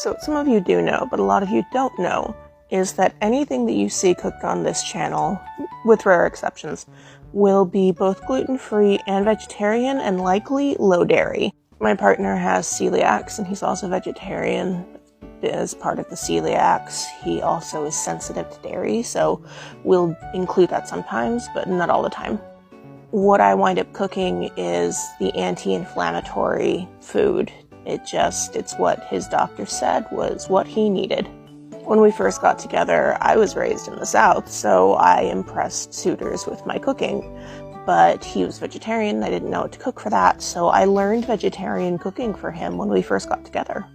So some of you do know, but a lot of you don't know, is that anything that you see cooked on this channel, with rare exceptions, will be both gluten-free and vegetarian and likely low dairy. My partner has celiacs and he's also vegetarian. As part of the celiacs, he also is sensitive to dairy, so we'll include that sometimes, but not all the time. What I wind up cooking is the anti-inflammatory food. It's what his doctor said was what he needed. When we first got together, I was raised in the South, so I impressed suitors with my cooking. But he was vegetarian, I didn't know what to cook for that, so I learned vegetarian cooking for him when we first got together.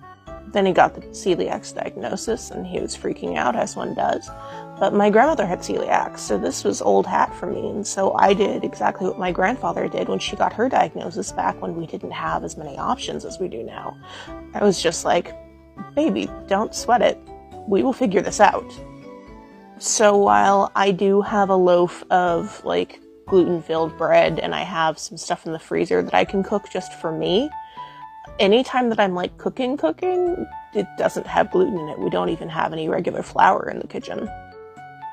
Then he got the celiac diagnosis, and he was freaking out, as one does. But my grandmother had celiac, so this was old hat for me, and so I did exactly what my grandfather did when she got her diagnosis back when we didn't have as many options as we do now. I was just like, baby, don't sweat it. We will figure this out. So while I do have a loaf of, gluten-filled bread, and I have some stuff in the freezer that I can cook just for me, anytime that I'm, cooking, it doesn't have gluten in it. We don't even have any regular flour in the kitchen.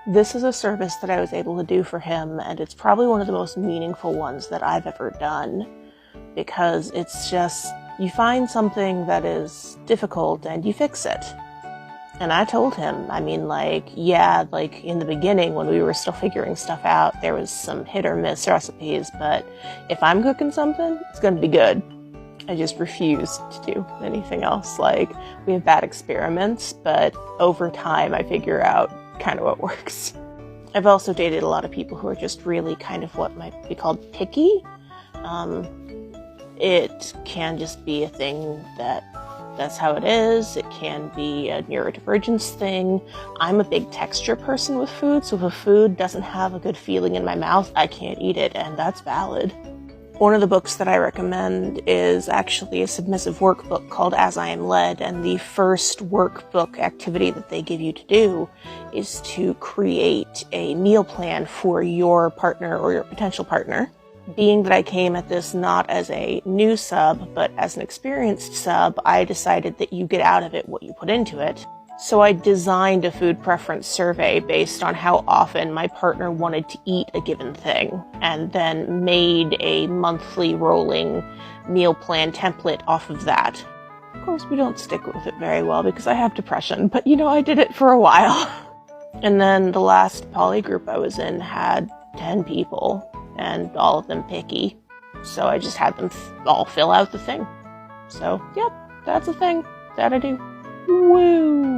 This is a service that I was able to do for him, and it's probably one of the most meaningful ones that I've ever done, because it's just, you find something that is difficult and you fix it. And I told him, in the beginning when we were still figuring stuff out, there was some hit or miss recipes, but if I'm cooking something, it's gonna be good. I just refuse to do anything else. We have bad experiments, but over time I figure out kind of what works. I've also dated a lot of people who are just really kind of what might be called picky. It can just be a thing that's how it is. It can be a neurodivergence thing. I'm a big texture person with food, so if a food doesn't have a good feeling in my mouth, I can't eat it, and that's valid. One of the books that I recommend is actually a submissive workbook called As I Am Led, and the first workbook activity that they give you to do is to create a meal plan for your partner or your potential partner. Being that I came at this not as a new sub, but as an experienced sub, I decided that you get out of it what you put into it. So I designed a food preference survey based on how often my partner wanted to eat a given thing, and then made a monthly rolling meal plan template off of that. Of course, we don't stick with it very well because I have depression, but I did it for a while. And then the last poly group I was in had 10 people, and all of them picky. So I just had them all fill out the thing. So, yep, that's a thing that I do. Woo!